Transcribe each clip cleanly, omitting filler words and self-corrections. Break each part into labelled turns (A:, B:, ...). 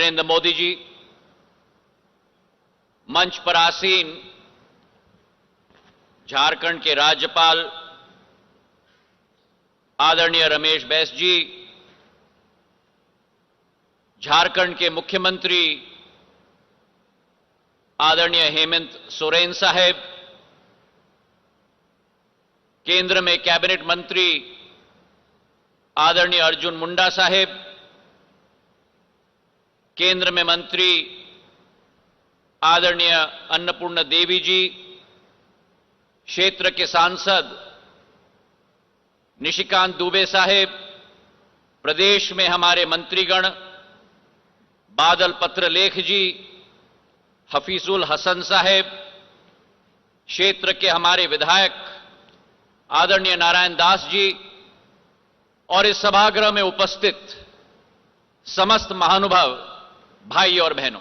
A: नरेंद्र मोदी जी, मंच पर आसीन झारखंड के राज्यपाल आदरणीय रमेश बैस जी, झारखंड के मुख्यमंत्री आदरणीय हेमंत सोरेन साहब, केंद्र में कैबिनेट मंत्री आदरणीय अर्जुन मुंडा साहब, केंद्र में मंत्री आदरणीय अन्नपूर्णा देवी जी, क्षेत्र के सांसद निशिकांत दुबे साहेब, प्रदेश में हमारे मंत्रीगण बादल पत्रलेख जी, हफीजुल हसन साहेब, क्षेत्र के हमारे विधायक आदरणीय नारायण दास जी और इस सभागृह में उपस्थित समस्त महानुभाव भाई और बहनों,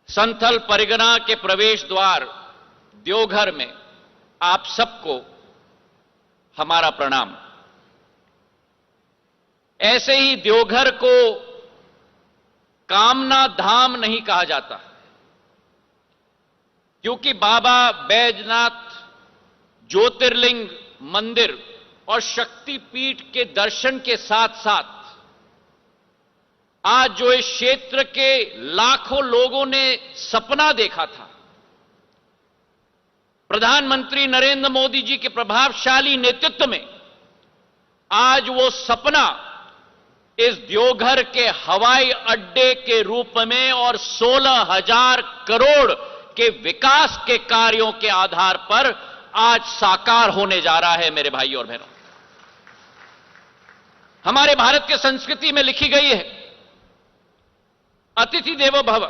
A: संथल परिगणा के प्रवेश द्वार देवघर में आप सबको हमारा प्रणाम। ऐसे ही देवघर को कामना धाम नहीं कहा जाता, क्योंकि बाबा बैजनाथ ज्योतिर्लिंग मंदिर और शक्तिपीठ के दर्शन के साथ साथ आज जो इस क्षेत्र के लाखों लोगों ने सपना देखा था, प्रधानमंत्री नरेंद्र मोदी जी के प्रभावशाली नेतृत्व में आज वो सपना इस देवघर के हवाई अड्डे के रूप में और 16,000 करोड़ के विकास के कार्यों के आधार पर आज साकार होने जा रहा है। मेरे भाई और बहनों, हमारे भारत के संस्कृति में लिखी गई है, अतिथि देवो भव,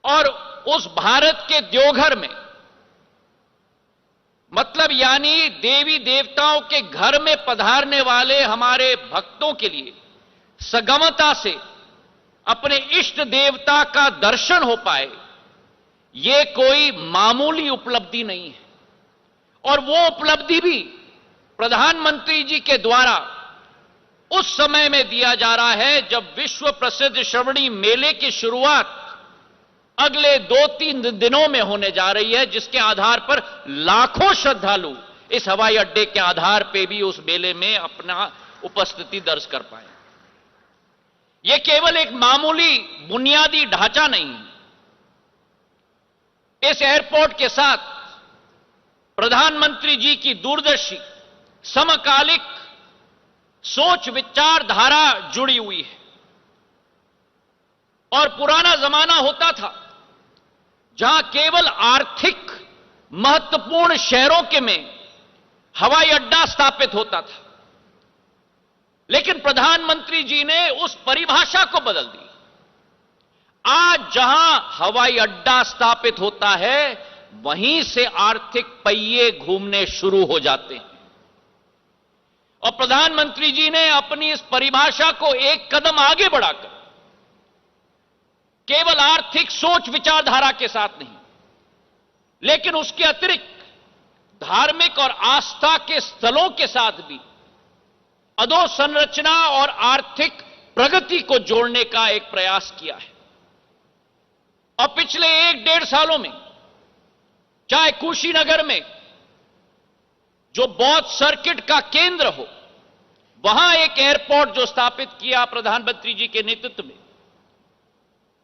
A: और उस भारत के देवघर में मतलब यानी देवी देवताओं के घर में पधारने वाले हमारे भक्तों के लिए सगमता से अपने इष्ट देवता का दर्शन हो पाए, ये कोई मामूली उपलब्धि नहीं है। और वो उपलब्धि भी प्रधानमंत्री जी के द्वारा उस समय में दिया जा रहा है जब विश्व प्रसिद्ध श्रवणी मेले की शुरुआत अगले 2-3 दिनों में होने जा रही है, जिसके आधार पर लाखों श्रद्धालु इस हवाई अड्डे के आधार पर भी उस मेले में अपना उपस्थिति दर्ज कर पाए। यह केवल एक मामूली बुनियादी ढांचा नहीं है। इस एयरपोर्ट के साथ प्रधानमंत्री जी की दूरदर्शी समकालिक सोच विचारधारा जुड़ी हुई है। और पुराना जमाना होता था जहां केवल आर्थिक महत्वपूर्ण शहरों के में हवाई अड्डा स्थापित होता था, लेकिन प्रधानमंत्री जी ने उस परिभाषा को बदल दी। आज जहां हवाई अड्डा स्थापित होता है वहीं से आर्थिक पहिए घूमने शुरू हो जाते हैं। और प्रधानमंत्री जी ने अपनी इस परिभाषा को एक कदम आगे बढ़ाकर केवल आर्थिक सोच विचारधारा के साथ नहीं, लेकिन उसके अतिरिक्त धार्मिक और आस्था के स्थलों के साथ भी अधोसंरचना और आर्थिक प्रगति को जोड़ने का एक प्रयास किया है। और पिछले 1-1.5 सालों में चाहे कुशीनगर में जो बौद्ध सर्किट का केंद्र हो, वहां एक एयरपोर्ट जो स्थापित किया प्रधानमंत्री जी के नेतृत्व में,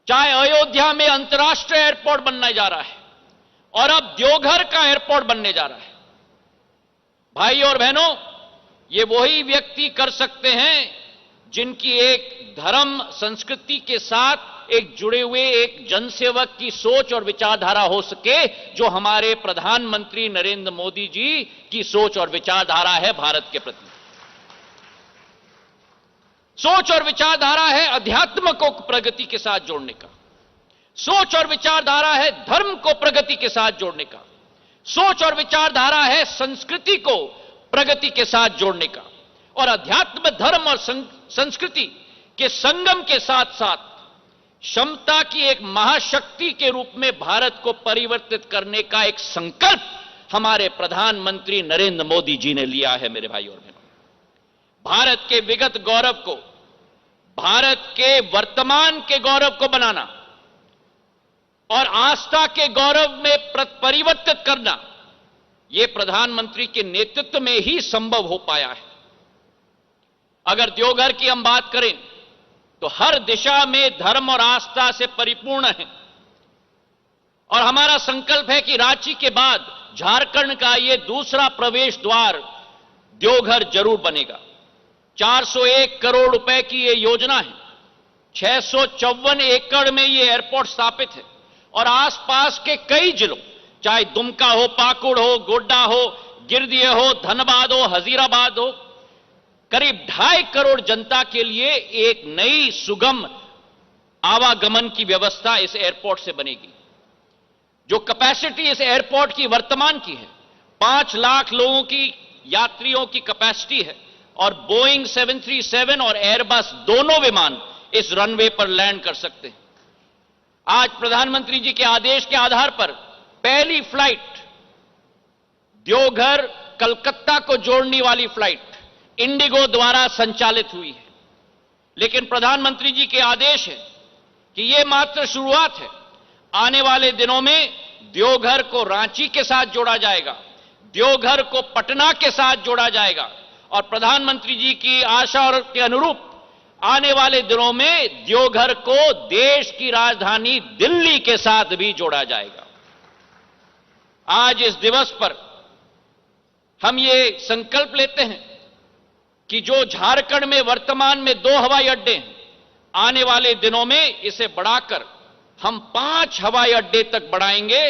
A: चाहे अयोध्या में अंतर्राष्ट्रीय एयरपोर्ट बनने जा रहा है और अब देवघर का एयरपोर्ट बनने जा रहा है। भाई और बहनों, ये वही व्यक्ति कर सकते हैं जिनकी एक धर्म संस्कृति के साथ एक जुड़े हुए एक जनसेवक की सोच और विचारधारा हो सके, जो हमारे प्रधानमंत्री नरेंद्र मोदी जी की सोच और विचारधारा है भारत के प्रति। सोच और विचारधारा है अध्यात्म को प्रगति के साथ जोड़ने का, सोच और विचारधारा है धर्म को प्रगति के साथ जोड़ने का, सोच और विचारधारा है संस्कृति को प्रगति के साथ जोड़ने का, और अध्यात्म, धर्म और संस्कृति के संगम के साथ साथ क्षमता की एक महाशक्ति के रूप में भारत को परिवर्तित करने का एक संकल्प हमारे प्रधानमंत्री नरेंद्र मोदी जी ने लिया है। मेरे भाई और बहनों, भारत के विगत गौरव को भारत के वर्तमान के गौरव को बनाना और आस्था के गौरव में परिवर्तित करना, यह प्रधानमंत्री के नेतृत्व में ही संभव हो पाया है। अगर देवघर की हम बात करें तो हर दिशा में धर्म और आस्था से परिपूर्ण है और हमारा संकल्प है कि रांची के बाद झारखंड का यह दूसरा प्रवेश द्वार देवघर जरूर बनेगा। 401 करोड़ रुपए की यह योजना है। 654 एकड़ में यह एयरपोर्ट स्थापित है और आसपास के कई जिलों, चाहे दुमका हो, पाकुड़ हो, गोड्डा हो, गिरदिया हो, धनबाद हो, हजीराबाद हो, करीब 2.5 करोड़ जनता के लिए एक नई सुगम आवागमन की व्यवस्था इस एयरपोर्ट से बनेगी। जो कैपेसिटी इस एयरपोर्ट की वर्तमान की है 5 लाख लोगों की यात्रियों की कैपेसिटी है और बोइंग 737 और एयरबस दोनों विमान इस रनवे पर लैंड कर सकते हैं। आज प्रधानमंत्री जी के आदेश के आधार पर पहली फ्लाइट देवघर कलकत्ता को जोड़ने वाली फ्लाइट इंडिगो द्वारा संचालित हुई है। लेकिन प्रधानमंत्री जी के आदेश है कि यह मात्र शुरुआत है। आने वाले दिनों में देवघर को रांची के साथ जोड़ा जाएगा, देवघर को पटना के साथ जोड़ा जाएगा और प्रधानमंत्री जी की आशा और के अनुरूप आने वाले दिनों में देवघर को देश की राजधानी दिल्ली के साथ भी जोड़ा जाएगा। आज इस दिवस पर हम ये संकल्प लेते हैं कि जो झारखंड में वर्तमान में 2 हवाई अड्डे हैं, आने वाले दिनों में इसे बढ़ाकर हम 5 हवाई अड्डे तक बढ़ाएंगे,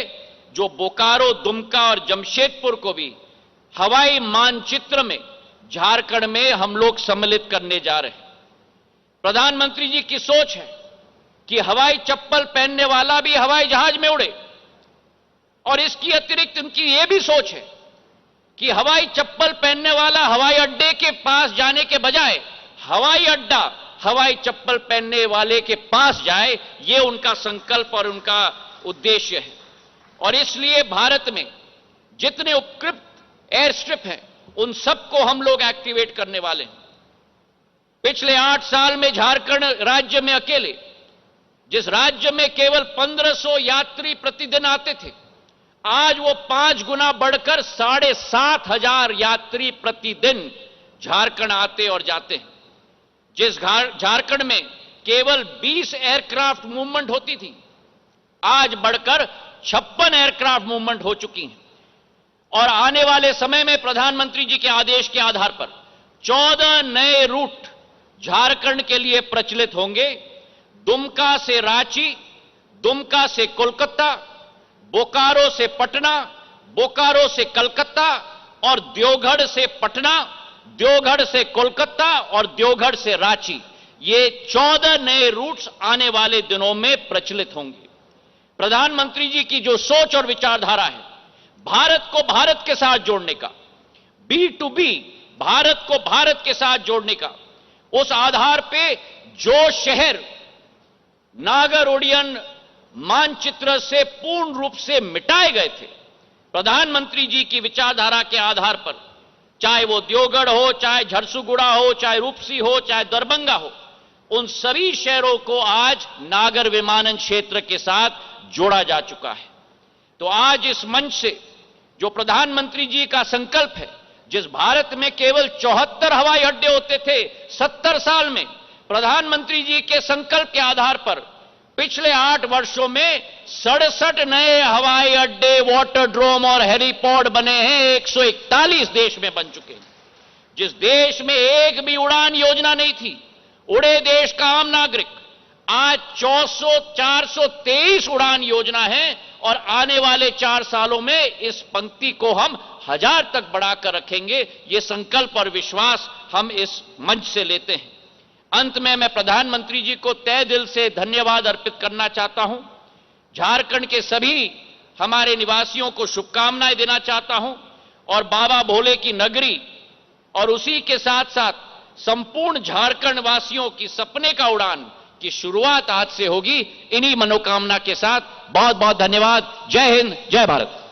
A: जो बोकारो, दुमका और जमशेदपुर को भी हवाई मानचित्र में झारखंड में हम लोग सम्मिलित करने जा रहे हैं। प्रधानमंत्री जी की सोच है कि हवाई चप्पल पहनने वाला भी हवाई जहाज में उड़े और इसकी अतिरिक्त उनकी यह भी सोच है कि हवाई चप्पल पहनने वाला हवाई अड्डे के पास जाने के बजाय हवाई अड्डा हवाई चप्पल पहनने वाले के पास जाए। यह उनका संकल्प और उनका उद्देश्य है और इसलिए भारत में जितने उपकृत एयर स्ट्रिप हैं उन सबको हम लोग एक्टिवेट करने वाले हैं। पिछले 8 साल में झारखंड राज्य में अकेले, जिस राज्य में केवल 1500 यात्री प्रतिदिन आते थे, आज वो 5 गुना बढ़कर 7,500 यात्री प्रतिदिन झारखंड आते और जाते हैं। जिस झारखंड में केवल 20 एयरक्राफ्ट मूवमेंट होती थी, आज बढ़कर 56 एयरक्राफ्ट मूवमेंट हो चुकी हैं और आने वाले समय में प्रधानमंत्री जी के आदेश के आधार पर 14 नए रूट झारखंड के लिए प्रचलित होंगे। दुमका से रांची, दुमका से कोलकाता, बोकारो से पटना, बोकारो से कलकत्ता और देवघर से पटना, देवघर से कोलकाता और देवघर से रांची, ये 14 नए रूट्स आने वाले दिनों में प्रचलित होंगे। प्रधानमंत्री जी की जो सोच और विचारधारा है भारत को भारत के साथ जोड़ने का, B2B भारत को भारत के साथ जोड़ने का, उस आधार पे जो शहर नागर ओडियन मानचित्र से पूर्ण रूप से मिटाए गए थे, प्रधानमंत्री जी की विचारधारा के आधार पर, चाहे वो देवगढ़ हो, चाहे झरसुगुड़ा हो, चाहे रूपसी हो, चाहे दरभंगा हो, उन सभी शहरों को आज नागर विमानन क्षेत्र के साथ जोड़ा जा चुका है। तो आज इस मंच से जो प्रधानमंत्री जी का संकल्प है, जिस भारत में केवल 74 हवाई अड्डे होते थे 70 साल में, प्रधानमंत्री जी के संकल्प के आधार पर पिछले 8 वर्षों में 67 नए हवाई अड्डे, वाटरड्रोम और हेलीपोर्ट बने हैं। 141 देश में बन चुके हैं। जिस देश में एक भी उड़ान योजना नहीं थी, उड़े देश का आम नागरिक, आज 423 उड़ान योजना है और आने वाले 4 सालों में इस पंक्ति को हम 1000 तक बढ़ाकर रखेंगे। ये संकल्प और विश्वास हम इस मंच से लेते हैं। अंत में मैं प्रधानमंत्री जी को तहे दिल से धन्यवाद अर्पित करना चाहता हूं। झारखंड के सभी हमारे निवासियों को शुभकामनाएं देना चाहता हूं और बाबा भोले की नगरी और उसी के साथ साथ संपूर्ण झारखंड वासियों की सपने का उड़ान की शुरुआत आज से होगी। इन्हीं मनोकामना के साथ बहुत बहुत धन्यवाद। जय हिंद, जय भारत।